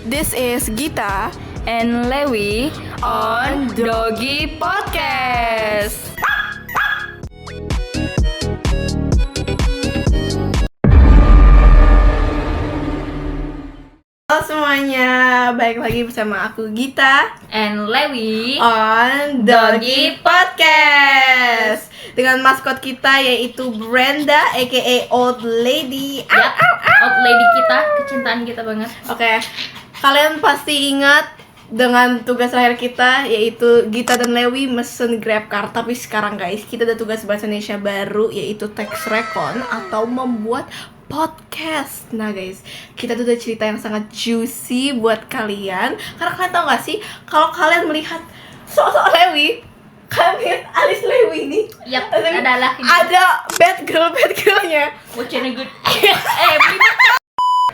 This is Gita and Lewi on Doggy Podcast. Halo semuanya, balik lagi bersama aku Gita and Lewi on Doggy Podcast dengan maskot kita yaitu Brenda aka Old Lady. Yap, Old Lady kita, kecintaan kita banget. Oke, kalian pasti ingat dengan tugas terakhir kita yaitu Gita dan Lewi mesen GrabCar. Tapi sekarang guys, kita ada tugas bahasa Indonesia baru yaitu text recon atau membuat podcast. Nah guys, kita tuh ada cerita yang sangat juicy buat kalian. Karena kalian tau gak sih, kalau kalian melihat sosok Lewi, kalian lihat alis Lewi nih. Yap, adalah ini. Ada bad girlnya. What's in a good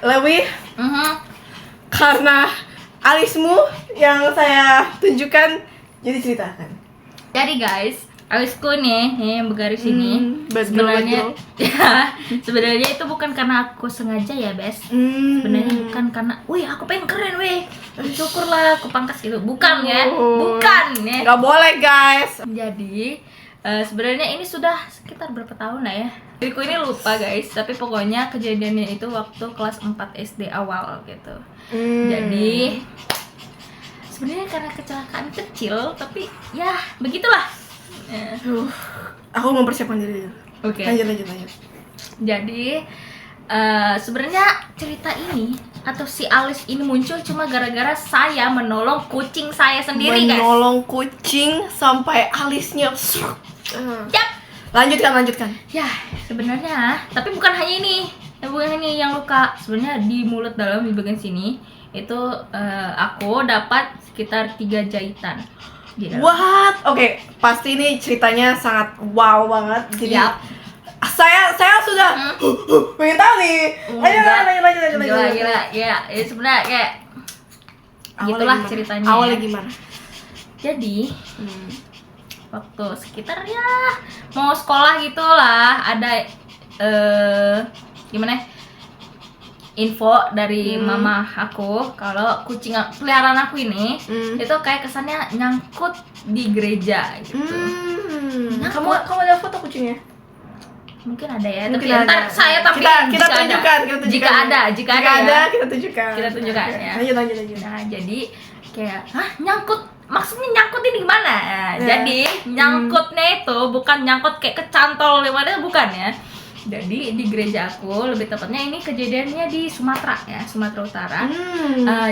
Lewi, karena alismu yang saya tunjukkan, jadi ceritakan. Jadi guys, alisku nih yang bergaris ini sebenarnya sebenarnya itu bukan karena aku sengaja ya, Bes. Sebenarnya bukan karena, wih aku pengen keren, wih syukurlah aku pangkas gitu. Bukan ya, bukan ya. Nggak boleh guys. Jadi sebenarnya ini sudah sekitar berapa tahun lah ya. Diriku ini lupa guys, tapi pokoknya kejadiannya itu waktu kelas 4 SD awal gitu. Jadi sebenarnya karena kecelakaan kecil, tapi ya begitulah. Aku mempersiapkan diri. Oke. Lanjut. Jadi sebenarnya cerita ini atau si alis ini muncul cuma gara-gara saya menolong kucing saya sendiri, guys. Menolong kucing sampai alisnya. Yap. Lanjutkan. Ya, sebenarnya, tapi bukan hanya ini. Bukan ini yang luka. Sebenarnya di mulut dalam di bagian sini itu aku dapat sekitar 3 jahitan. What? Oke, pasti ini ceritanya sangat wow banget. Jadi saya sudah pengen tahu nih. Lanjut. Gila. Ya, sebenarnya kayak gitulah ceritanya. Awalnya gimana? Jadi waktu sekitar ya mau sekolah gitulah, ada gimana info dari mama aku kalau kucing peliharaan aku ini itu kayak kesannya nyangkut di gereja gitu. Kamu ada foto kucingnya? Mungkin ada ya, Mungkin tapi ada. ntar saya tampilin Kita tunjukkan. Jika ada kita tunjukkan ya. Lanjut. Nah, jadi kayak nyangkut, maksudnya nyangkut ini gimana? Jadi nyangkutnya itu bukan nyangkut kayak kecantol gimana, bukan ya. Jadi di gereja aku, lebih tepatnya ini kejadiannya di Sumatera ya, Sumatera Utara.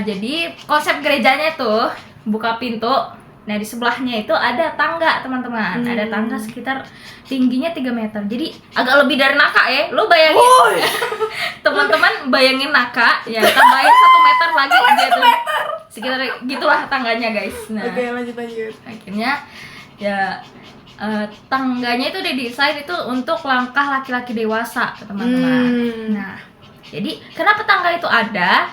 Jadi konsep gerejanya tuh buka pintu. Nah di sebelahnya itu ada tangga, teman-teman. Ada tangga sekitar tingginya 3 meter. Jadi agak lebih dari Naka ya. Lo bayangin, teman-teman bayangin Naka ya, tambahin 1 meter lagi dia tuh. Sekitar gitulah tangganya guys. Nah, Oke, lanjut. Akhirnya ya tangganya itu didesain itu untuk langkah laki-laki dewasa, teman-teman. Nah, jadi kenapa tangga itu ada?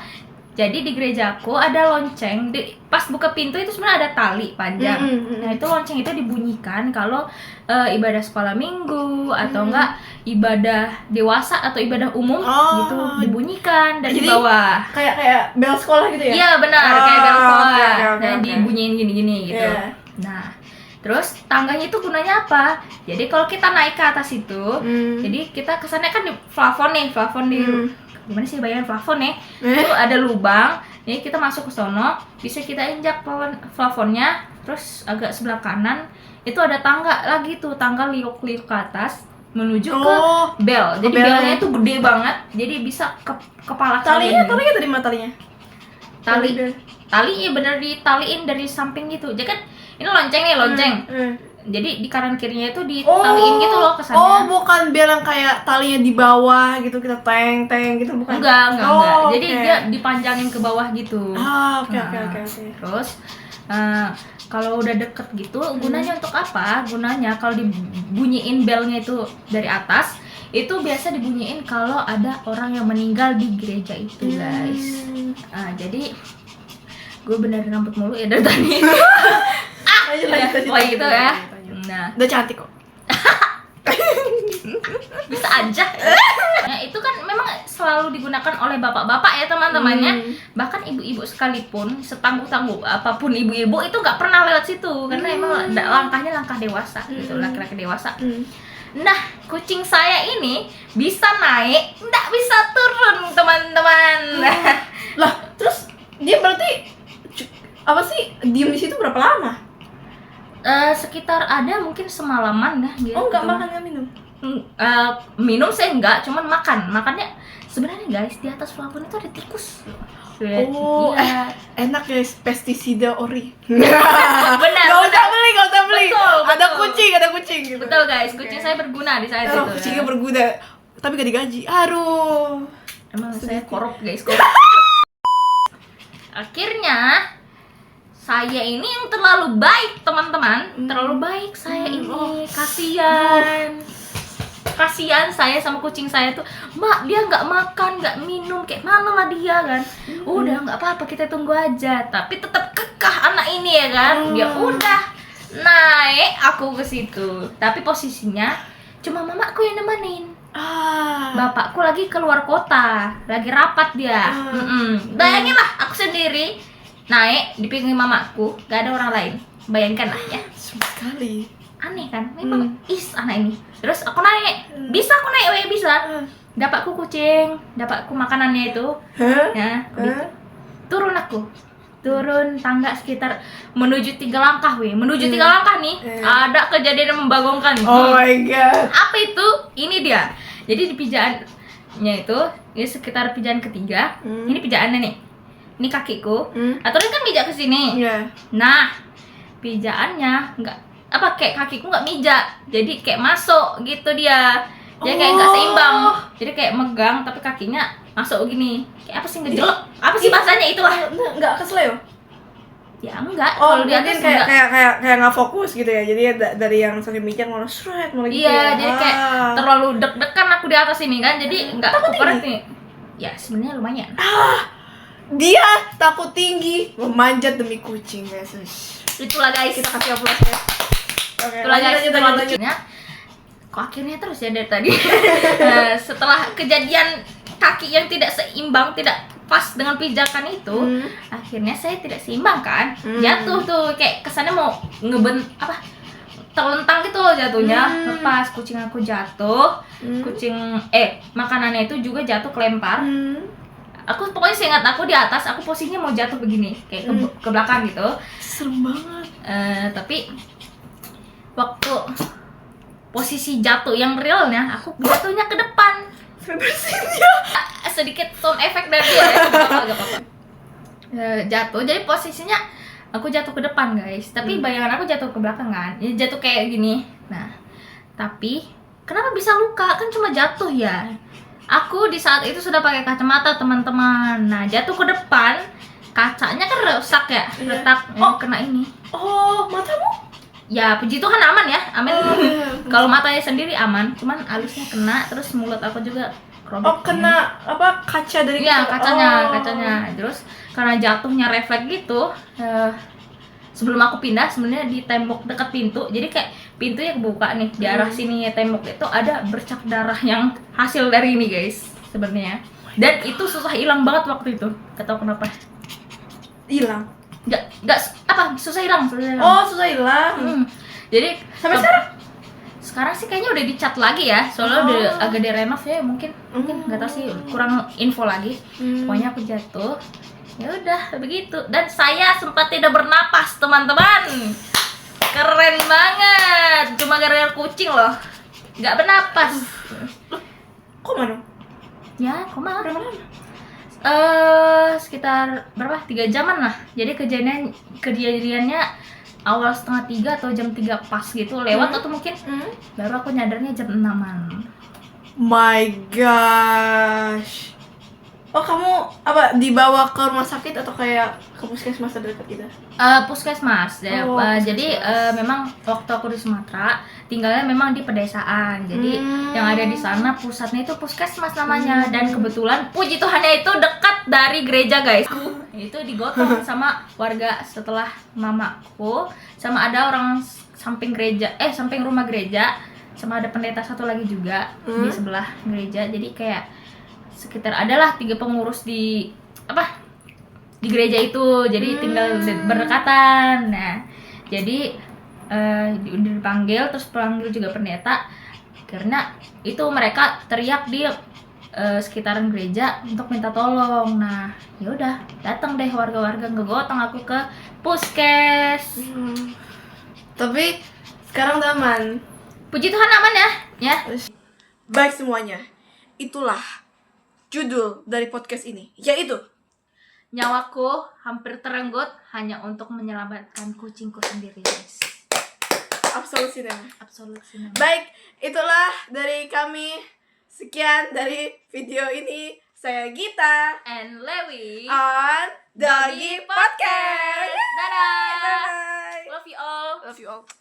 Jadi di gerejaku ada lonceng, pas buka pintu itu sebenarnya ada tali panjang. Nah itu lonceng itu dibunyikan kalau ibadah sekolah minggu atau enggak ibadah dewasa atau ibadah umum gitu dibunyikan dari bawah. Kayak bel sekolah gitu ya? Iya benar, kayak bel sekolah. Okay. Nah dibunyiin gini-gini gitu. Yeah. Nah terus tangganya itu gunanya apa? Jadi kalau kita naik ke atas itu, jadi kita kesannya kan di plafon di gimana sih bayangin plafon ya? Itu ada lubang. Jadi kita masuk ke sono, bisa kita injak plafonnya, terus agak sebelah kanan itu ada tangga lagi tuh, tangga liuk-liuk ke atas menuju ke bel. Jadi belnya itu gede banget. Jadi bisa ke kepala talinya dari mana talinya? Tali ya bener ditaliin dari samping gitu. Jadi kan ini lonceng. Jadi di kanan kirinya itu ditaliin gitu loh kesannya. Oh, bukan bel yang kayak talinya di bawah gitu, kita teng gitu, bukan? Enggak. Jadi dia dipanjangin ke bawah gitu. Oke. Terus kalau udah deket gitu, gunanya untuk apa? Gunanya kalau dibunyiin belnya itu dari atas, itu biasa dibunyiin kalau ada orang yang meninggal di gereja itu, guys. Jadi gue benerin rambut mulu ya dari tadi. Lanjut gitu ya. Nah, udah cantik kok. bisa aja. Nah, itu kan memang selalu digunakan oleh bapak-bapak ya teman-temannya. Bahkan ibu-ibu sekalipun, setangguh-tangguh apapun ibu-ibu itu nggak pernah lewat situ karena emang langkahnya langkah dewasa gitu, laki-laki dewasa. Nah, kucing saya ini bisa naik, nggak bisa turun teman-teman. Lah, terus dia berarti apa sih diem di situ berapa lama? Sekitar ada mungkin semalaman dah dia. Oh, nggak gitu. makan nggak minum? Minum saya enggak, cuman makannya sebenarnya guys di atas plafon itu ada tikus. Oh, iya. enak ya pestisida ori. Benar. Gak usah beli. Betul, Ada betul. kucing. Gitu. Betul guys, kucing saya berguna di saat itu. Kucingnya berguna, tapi gak digaji. Aduh. Emang saya korup guys, korup. Akhirnya saya ini yang terlalu baik teman-teman, terlalu baik saya ini, kasihan saya sama kucing saya tuh, Mbak dia nggak makan, nggak minum, kayak mana lah dia kan. Udah nggak apa-apa, kita tunggu aja. Tapi tetap kekeh anak ini ya kan. Dia udah naik aku ke situ. Tapi posisinya cuma mamaku yang nemenin. Bapakku lagi keluar kota, lagi rapat dia. Bayangin lah, aku sendiri naik di pinggir mamaku, gak ada orang lain. Bayangkan lah ya. Sekali. Aneh kan, memang anak ini. Terus aku naik, bisa aku naik, bisa. Dapatku kucing, dapatku makanannya itu. Ya, gitu. Turun tangga sekitar menuju 3 langkah, menuju 3 langkah nih. Ada kejadian yang membangunkan. Oh my god. Apa itu? Ini dia. Jadi di pijaannya itu, ini sekitar pijaan ketiga. Ini pijaannya nih. Ini kakiku. Aturan kan pijak ke sini. Nah, pijaannya kayak kakiku nggak mijak, jadi kayak masuk gitu dia. Dia kayak nggak seimbang, jadi kayak megang tapi kakinya masuk gini. Kayak apa sih ngejelek? Apa sih bahasanya itu lah? Nggak kesleo? Ya enggak. Oh, Kalau dia mungkin kayak nggak fokus gitu ya. Jadi dari yang sering mijak malah shred malah gitu. Iya, jadi kayak terlalu deg-degan aku di atas ini kan. Jadi nggak akurat nih. Ya sebenarnya lumayan. Dia takut tinggi, memanjat demi kucing guys. Itulah guys. Kita kasih aplaus ya. Oke, Itulah guys, lanjut. Kok akhirnya terus ya dari tadi. Setelah kejadian kaki yang tidak seimbang, tidak pas dengan pijakan itu, akhirnya saya tidak seimbang kan, jatuh tuh kayak kesannya mau terlentang gitu loh jatuhnya. Lepas kucing aku jatuh, makanannya itu juga jatuh kelempar. Aku pokoknya seingat aku di atas, aku posisinya mau jatuh begini kayak ke belakang gitu. Serem banget. Tapi waktu posisi jatuh yang realnya, aku jatuhnya ke depan. Sedikit sound effect dari dia ya, gak apa-apa. Jatuh, jadi posisinya aku jatuh ke depan guys. Tapi bayangan aku jatuh ke belakang kan, ya jatuh kayak gini. Nah, tapi kenapa bisa luka? Kan cuma jatuh ya. Aku di saat itu sudah pakai kacamata teman-teman. Nah, jatuh ke depan, kacanya kan rusak ya, retak. Kena ini. Oh, matamu? Ya puji Tuhan aman ya, amin. Kalau matanya sendiri aman, cuman alisnya kena, terus mulut aku juga robek. Kena apa kaca dari? Iya, kacanya. Terus karena jatuhnya refleks gitu, sebelum aku pindah sebenarnya di tembok dekat pintu, jadi kayak pintunya kebuka nih, di arah sini tembok itu ada bercak darah yang hasil dari ini guys sebenarnya. Dan itu susah hilang banget waktu itu, gak tau kenapa. Hilang? Susah hilang. Oh, susah hilang. Jadi sampai sekarang? Sekarang sih kayaknya udah dicat lagi ya, soalnya udah agak direnov ya, mungkin nggak tahu sih, kurang info lagi. Pokoknya aku jatuh, ya udah begitu. Dan saya sempat tidak bernapas teman-teman. Keren banget, cuma gara-gara kucing loh, nggak bernapas. Koma? Berapa lama? Sekitar berapa? 3 jaman lah. Jadi kejadiannya awal setengah 3 atau jam 3 pas gitu lewat atau mungkin baru aku nyadarnya jam 6-an. My gosh. Oh, kamu dibawa ke rumah sakit atau kayak ke puskesmas terdekat gitu? Puskesmas. Jadi memang waktu aku di Sumatera tinggalnya memang di pedesaan. Jadi yang ada di sana pusatnya itu puskesmas namanya. Dan kebetulan puji Tuhannya itu dekat dari gereja guys. Itu digotong sama warga setelah mamaku, sama ada orang samping rumah gereja, sama ada pendeta satu lagi juga di sebelah gereja. Jadi kayak sekitar adalah 3 pengurus di gereja itu, jadi tinggal berdekatan. Nah, jadi dipanggil, terus panggil juga pendeta karena itu mereka teriak di sekitaran gereja untuk minta tolong. Nah, ya udah datang deh warga-warga ngegotong aku ke puskes. Tapi sekarang udah aman. Puji Tuhan aman ya. Baik semuanya, itulah judul dari podcast ini, yaitu Nyawaku hampir terenggut hanya untuk menyelamatkan kucingku sendiri, guys. Absolut Cinema. Absolut cinema. Baik, itulah dari kami. Sekian dari video ini. Saya Gita And Lewi on Doggy Podcast. Dadah. Bye. Love you all. Love you all.